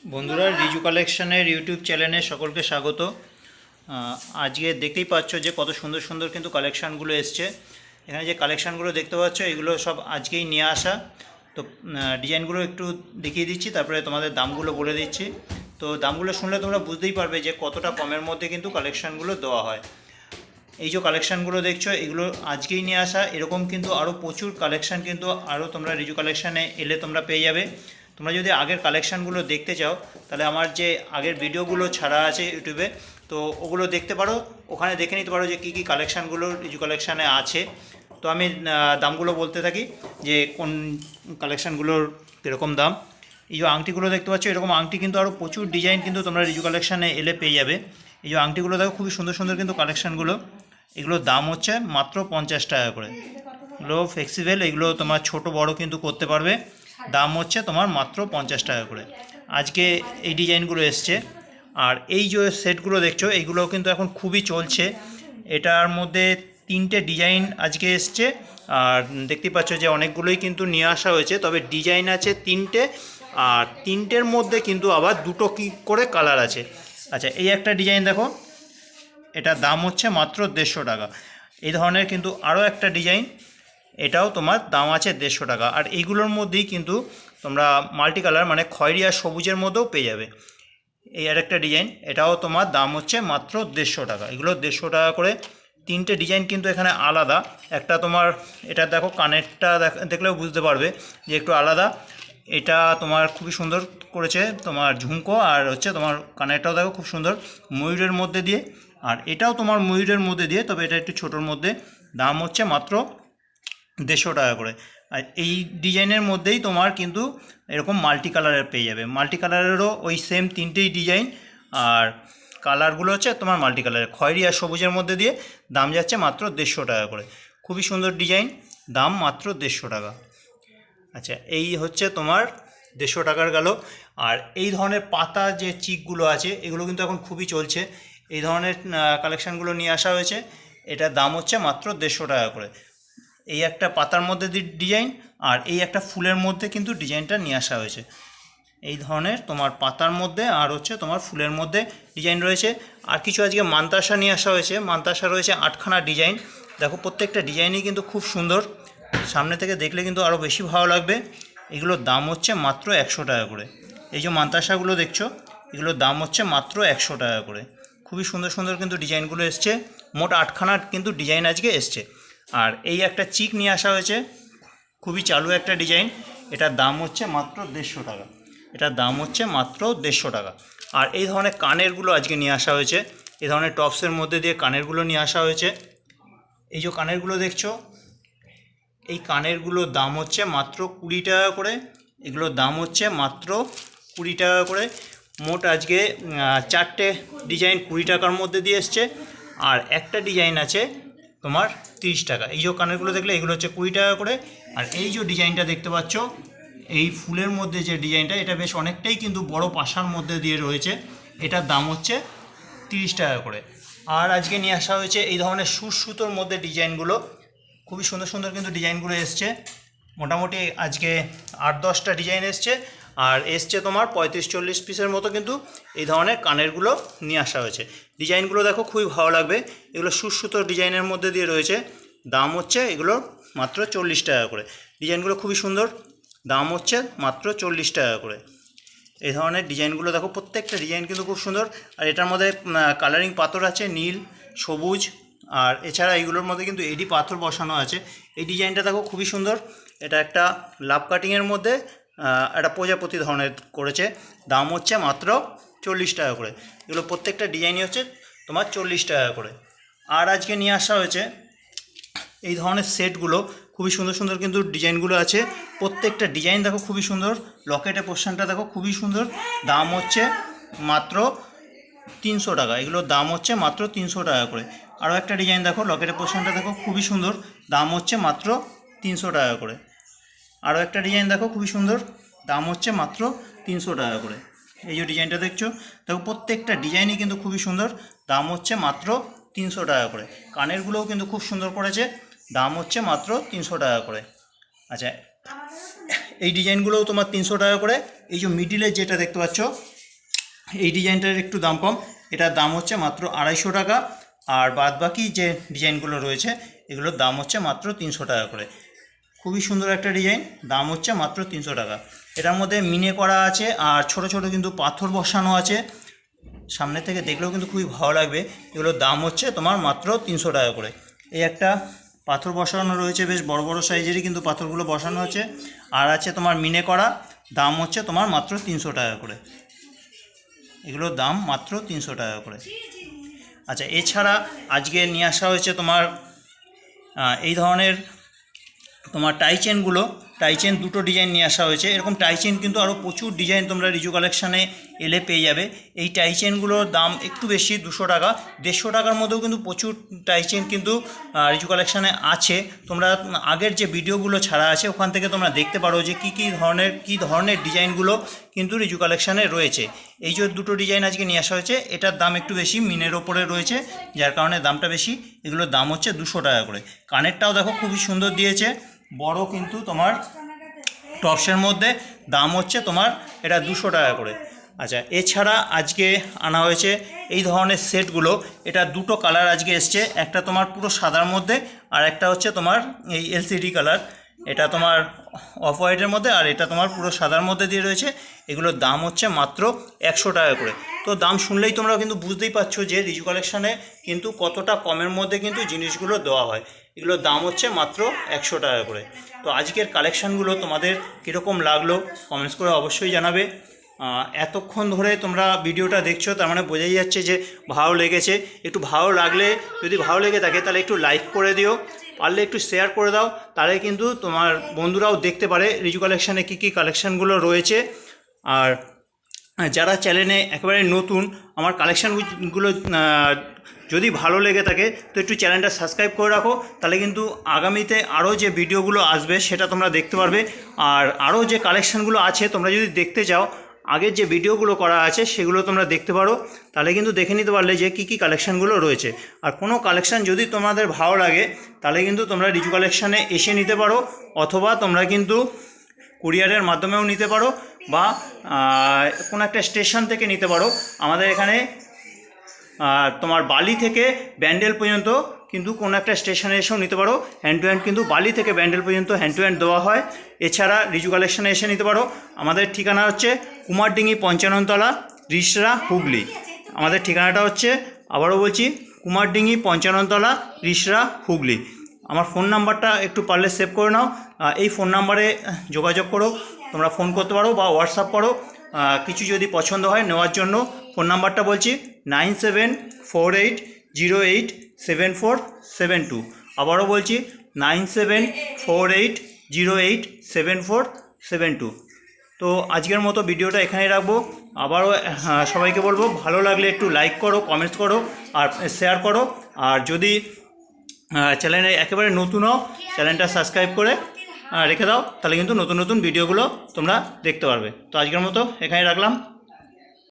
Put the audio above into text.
বন্ধুরা, রিজু কালেকশনের ইউটিউব চ্যানেলে সকলকে স্বাগত। আজকে দেখতেই পাচ্ছ যে কত সুন্দর সুন্দর কিন্তু কালেকশানগুলো এসছে। এখানে যে কালেকশানগুলো দেখতে পাচ্ছ এগুলো সব আজকেই নিয়ে আসা। তো ডিজাইনগুলো একটু দেখিয়ে দিচ্ছি, তারপরে তোমাদের দামগুলো বলে দিচ্ছি। তো দামগুলো শুনলে তোমরা বুঝতেই পারবে যে কতটা কমের মধ্যে কিন্তু কালেকশানগুলো দেওয়া হয়। এই যে কালেকশানগুলো দেখছো এগুলো আজকেই নিয়ে আসা। এরকম কিন্তু আরও প্রচুর কালেকশান কিন্তু আরও তোমরা রিজু কালেকশানে এলে তোমরা পেয়ে যাবে। তোমরা যদি আগের কালেকশানগুলো দেখতে চাও তাহলে আমার যে আগের ভিডিওগুলো ছাড়া আছে ইউটিউবে, তো ওগুলো দেখতে পারো। ওখানে দেখে নিতে পারো যে কী কী কালেকশানগুলো রিজু কালেকশানে আছে। তো আমি দামগুলো বলতে থাকি যে কোন কালেকশানগুলোর কীরকম দাম। এই যে আংটিগুলো দেখতে পাচ্ছ, এরকম আংটি কিন্তু আরও প্রচুর ডিজাইন কিন্তু তোমরা রিজু কালেকশানে এলে পেয়ে যাবে। এই যে আংটিগুলো দেখো, খুবই সুন্দর সুন্দর কিন্তু কালেকশানগুলো। এগুলোর দাম হচ্ছে মাত্র 50 টাকা করে। এগুলো ফ্লেক্সিবল, এগুলো তোমার ছোট বড় কিন্তু করতে পারবে। দাম হচ্ছে তোমার মাত্র 50 টাকা করে। আজকে এই ডিজাইনগুলো এসছে। আর এই যে সেটগুলো দেখছো এইগুলো কিন্তু এখন খুবই চলছে। এটার মধ্যে 3টে ডিজাইন আজকে এসছে। আর দেখতেই পাচ্ছ যে অনেকগুলোই কিন্তু নিয়ে আসা হয়েছে, তবে ডিজাইন আছে 3টে। আর 3টের মধ্যে কিন্তু আবার 2টো কি করে কালার আছে। আচ্ছা, এই একটা ডিজাইন দেখো, এটার দাম হচ্ছে মাত্র 150 টাকা। এই ধরনের কিন্তু আরও একটা ডিজাইন, এটাও তোমার দাম আছে 150 টাকা। আর এইগুলোর মধ্যেই কিন্তু তোমরা মাল্টি কালার মানে খয়েরি আর সবুজের মধ্যেও পেয়ে যাবে। এই আর একটা ডিজাইন, এটাও তোমার দাম হচ্ছে মাত্র 150 টাকা। এগুলো 150 টাকা করে। 3টে ডিজাইন কিন্তু এখানে আলাদা। একটা তোমার এটা দেখো, কানেরটা দেখলেও বুঝতে পারবে যে একটু আলাদা। এটা তোমার খুবই সুন্দর করেছে তোমার ঝুমকো, আর হচ্ছে তোমার কানেরটাও দেখো খুব সুন্দর ময়ূরের মধ্যে দিয়ে। আর এটাও তোমার ময়ূরের মধ্যে দিয়ে, তবে এটা একটু ছোটোর মধ্যে। দাম হচ্ছে মাত্র 150 টাকা করে। আর এই ডিজাইনের মধ্যেই তোমার কিন্তু এরকম মাল্টি কালারের পেয়ে যাবে। মাল্টি কালারেরও ওই সেম 3টেই ডিজাইন। আর কালারগুলো হচ্ছে তোমার মাল্টি কালারের খয়েরি আর সবুজের মধ্যে দিয়ে। দাম যাচ্ছে মাত্র 150 টাকা করে। খুবই সুন্দর ডিজাইন, দাম মাত্র 150 টাকা। আচ্ছা, এই হচ্ছে তোমার 150 টাকার গেল। আর এই ধরনের পাতা যে চিকগুলো আছে এগুলো কিন্তু এখন খুবই চলছে। এই ধরনের কালেকশানগুলো নিয়ে আসা হয়েছে। এটার দাম হচ্ছে মাত্র 150 টাকা করে। এই একটা পাতার মধ্যে ডিজাইন, আর এই একটা ফুলের মধ্যে কিন্তু ডিজাইনটা নিয়ে আসা হয়েছে। এই ধরনের তোমার পাতার মধ্যে আর হচ্ছে তোমার ফুলের মধ্যে ডিজাইন রয়েছে। আর কিছু আজকে মান্তাসা নিয়ে আসা হয়েছে। মান্তাসা রয়েছে 8খানা ডিজাইন। দেখো, প্রত্যেকটা ডিজাইনই কিন্তু খুব সুন্দর। সামনে থেকে দেখলে কিন্তু আরও বেশি ভালো লাগবে। এগুলোর দাম হচ্ছে মাত্র 100 টাকা করে। এই যে মান্তাসাগুলো দেখছো, এগুলোর দাম হচ্ছে মাত্র 100 টাকা করে। খুবই সুন্দর সুন্দর কিন্তু ডিজাইনগুলো এসছে। মোট 8খানা কিন্তু ডিজাইন আজকে এসছে। আর এই একটা চিক নিয়ে আসা হয়েছে, খুবই চালু একটা ডিজাইন। এটার দাম হচ্ছে মাত্র 150 টাকা। এটার দাম হচ্ছে মাত্র 150 টাকা। আর এই ধরনের কানেরগুলো আজকে নিয়ে আসা হয়েছে। এই ধরনের টপসের মধ্যে দিয়ে কানেরগুলো নিয়ে আসা হয়েছে। এই যে কানেরগুলো দেখছো, এই কানেরগুলোর দাম হচ্ছে মাত্র 20 টাকা করে। এগুলোর দাম হচ্ছে মাত্র 20 টাকা করে। মোট আজকে 4টে ডিজাইন 20 টাকার মধ্যে দিয়ে এসছে। আর একটা ডিজাইন আছে তোমার 30 টাকা। এই যে কানেরগুলো দেখলে এগুলো হচ্ছে 20 টাকা করে। আর এই যে ডিজাইনটা দেখতে পাচ্ছ, এই ফুলের মধ্যে যে ডিজাইনটা, এটা বেশ অনেকটাই কিন্তু বড় পাশার মধ্যে দিয়ে রয়েছে। এটার দাম হচ্ছে 30 টাকা করে। আর আজকে নিয়ে আসা হয়েছে এই ধরনের সুতোর মধ্যে ডিজাইনগুলো। খুবই সুন্দর সুন্দর কিন্তু ডিজাইনগুলো এসছে। মোটামুটি আজকে 8-10টা ডিজাইন এসছে। আর এসছে তোমার 35-40 পিসের মতো কিন্তু এই ধরনের কানেরগুলো নিয়ে আসা হয়েছে। ডিজাইনগুলো দেখো, খুবই ভালো লাগবে। এগুলো সুতোর ডিজাইনের মধ্যে দিয়ে রয়েছে। দাম হচ্ছে এগুলো মাত্র 40 টাকা করে। ডিজাইনগুলো খুবই সুন্দর, দাম হচ্ছে মাত্র 40 টাকা করে। এই ধরনের ডিজাইনগুলো দেখো, প্রত্যেকটা ডিজাইন কিন্তু খুব সুন্দর। আর এটার মধ্যে কালারিং পাথর আছে, নীল, সবুজ। আর এছাড়া এইগুলোর মধ্যে কিন্তু এডি পাথর বসানো আছে। এই ডিজাইনটা দেখো, খুবই সুন্দর। এটা একটা লাভ কাটিংয়ের মধ্যে একটা প্রজাপতি ধরনের করেছে। দাম হচ্ছে মাত্র 40 টাকা করে। এগুলো প্রত্যেকটা ডিজাইনই হচ্ছে তোমার 40 টাকা করে। আর আজকে নিয়ে আসা হয়েছে এই ধরনের সেটগুলো। খুবই সুন্দর সুন্দর কিন্তু ডিজাইনগুলো আছে। প্রত্যেকটা ডিজাইন দেখো খুবই সুন্দর। লকেটের পোর্শনটা দেখো, খুবই সুন্দর। দাম হচ্ছে মাত্র 300 টাকা। এগুলোর দাম হচ্ছে মাত্র 300 টাকা করে। আরও একটা ডিজাইন দেখো, লকেটের পোর্শনটা দেখো, খুবই সুন্দর। দাম হচ্ছে মাত্র 300 টাকা করে। আরও একটা ডিজাইন দেখো, খুবই সুন্দর। দাম হচ্ছে মাত্র 300 টাকা করে। এই যে ডিজাইনটা দেখছো, দেখো প্রত্যেকটা ডিজাইনই কিন্তু খুবই সুন্দর। দাম হচ্ছে মাত্র 300 টাকা করে। কানেরগুলোও কিন্তু খুব সুন্দর করেছে। দাম হচ্ছে মাত্র 300 টাকা করে। আচ্ছা, এই ডিজাইনগুলোও তোমার 300 টাকা করে। এই যে মিডিলে যেটা দেখতে পাচ্ছ এই ডিজাইনটার একটু দাম কম, এটার দাম হচ্ছে মাত্র 250 টাকা। আর বাদ বাকি যে ডিজাইনগুলো রয়েছে এগুলোর দাম হচ্ছে মাত্র 300 টাকা করে। খুবই সুন্দর একটা ডিজাইন, দাম হচ্ছে মাত্র 300 টাকা। এটার মধ্যে মিনে করা আছে আর ছোট ছোট কিন্তু পাথর বসানো আছে, সামনে থেকে দেখলেও কিন্তু খুবই ভালো লাগবে। এগুলোর দাম হচ্ছে তোমার মাত্র 300 টাকা করে। এই একটা পাথর বসানো রয়েছে, বেশ বড় বড় সাইজেরই কিন্তু পাথরগুলো বসানো আছে। আর আছে তোমার মিনে করা, দাম হচ্ছে তোমার মাত্র 300 টাকা করে। এগুলোর দাম মাত্র 300 টাকা করে। আচ্ছা, এছাড়া আজকে নিয়ে আসা হয়েছে তোমার এই ধরনের তোমার টাইচেনগুলো, টাইচেন দুটো ডিজাইন নিয়ে আসা হয়েছে। এরকম টাইচেন কিন্তু আরও প্রচুর ডিজাইন তোমরা রিজু কালেকশানে এলে পেয়ে যাবে। এই টাইচেনগুলোর দাম একটু বেশি, 200 টাকা। 150 টাকার মধ্যেও কিন্তু প্রচুর টাইচেন কিন্তু রিজু কালেকশানে আছে। তোমরা আগের যে ভিডিওগুলো ছাড়া আছে ওখান থেকে তোমরা দেখতে পারো যে কী ধরনের ডিজাইনগুলো কিন্তু রিজু কালেকশানে রয়েছে। এই যে দুটো ডিজাইন আজকে নিয়ে আসা হয়েছে, এটার দাম একটু বেশি, মিনের ওপরে রয়েছে যার কারণে দামটা বেশি। এগুলোর দাম হচ্ছে 200 টাকা করে। কানেরটাও দেখো খুবই সুন্দর দিয়েছে, বড় কিন্তু তোমার টপসের মধ্যে, দাম হচ্ছে তোমার এটা 200 টাকা করে। আচ্ছা, এছাড়া আজকে আনা হয়েছে এই ধরনের সেটগুলো। এটা দুটো কালার আজকে এসছে, একটা তোমার পুরো সাদার মধ্যে আর একটা হচ্ছে তোমার এই এলসিডি কালার। এটা তোমার অফ হোয়াইটের মধ্যে আর এটা তোমার পুরো সাদার মধ্যে দিয়ে রয়েছে। এগুলোর দাম হচ্ছে মাত্র 100 টাকা করে। তো দাম শুনলেই তোমরা কিন্তু বুঝতেই পারছো যে রিজু কালেকশানে কিন্তু কতটা কমের মধ্যে কিন্তু জিনিসগুলো দেওয়া হয়। এগুলোর দাম হচ্ছে মাত্র 100 টাকা করে। তো আজকের কালেকশানগুলো তোমাদের কীরকম লাগলো কমেন্টস করে অবশ্যই জানাবে। এতক্ষণ ধরে তোমরা ভিডিওটা দেখছো, তার মানে বোঝাই যাচ্ছে যে ভালো লেগেছে। একটু ভালো লাগলে, যদি ভালো লেগে থাকে তাহলে একটু লাইক করে দিও, পারলে একটু শেয়ার করে দাও, তাহলে কিন্তু তোমার বন্ধুরাও দেখতে পারে রিজু কালেকশানে কী কী কালেকশানগুলো রয়েছে। আর যারা চ্যানেলে একেবারে নতুন, আমার কালেকশানগুলো যদি ভালো লেগে থাকে তো একটু চ্যানেলটা সাবস্ক্রাইব করে রাখো, তাহলে কিন্তু আগামীতে আরও যে ভিডিওগুলো আসবে সেটা তোমরা দেখতে পারবে। আর আরও যে কালেকশানগুলো আছে তোমরা যদি দেখতে চাও, আগের যে ভিডিওগুলো করা আছে সেগুলো তোমরা দেখতে পারো, তাহলে কিন্তু দেখে নিতে পারলে যে কী কী কালেকশানগুলো রয়েছে। আর কোনো কালেকশান যদি তোমাদের ভালো লাগে তাহলে কিন্তু তোমরা রিজু কালেকশানে এসে নিতে পারো, অথবা তোমরা কিন্তু কুরিয়ারের মাধ্যমেও নিতে পারো, বা কোনো একটা স্টেশন থেকে নিতে পারো। আমাদের এখানে তোমার বালি থেকে ব্যান্ডেল পর্যন্ত কিন্তু কোনো একটা স্টেশনে এসেও নিতে পারো। হ্যান্ড টু হ্যান্ড কিন্তু বালি থেকে ব্যান্ডেল পর্যন্ত হ্যান্ড টু হ্যান্ড দেওয়া হয়। এছাড়া রিজু কালেকশানে এসে নিতে পারো। আমাদের ঠিকানা হচ্ছে কুমারডিঙ্গি 55 তলা, রিষড়া, হুগলি। আমাদের ঠিকানাটা হচ্ছে, আবারও বলছি, কুমারডিঙ্গি 55 তলা, রিষড়া, হুগলি। আমার ফোন নাম্বারটা একটু পারলে সেভ করে নাও, এই ফোন নাম্বারে যোগাযোগ করো, তোমরা ফোন করতে পারো বা হোয়াটসঅ্যাপ করো। কিছু যদি পছন্দ হয় নেওয়ার জন্য ফোন নাম্বারটা বলছি 9748087472। আবারও বলছি 9748087472। তো আজকের মতো ভিডিওটা এখানেই রাখবো। আবারও সবাইকে বলবো, ভালো লাগলে একটু লাইক করো, কমেন্টস করো আর শেয়ার করো। আর যদি চ্যানেলে একেবারে নতুন হও, চ্যানেলটা সাবস্ক্রাইব করে রেখে দাও, তাহলে কিন্তু নতুন নতুন ভিডিওগুলো তোমরা দেখতে পারবে। তো আজকের মতো এখানেই রাখলাম।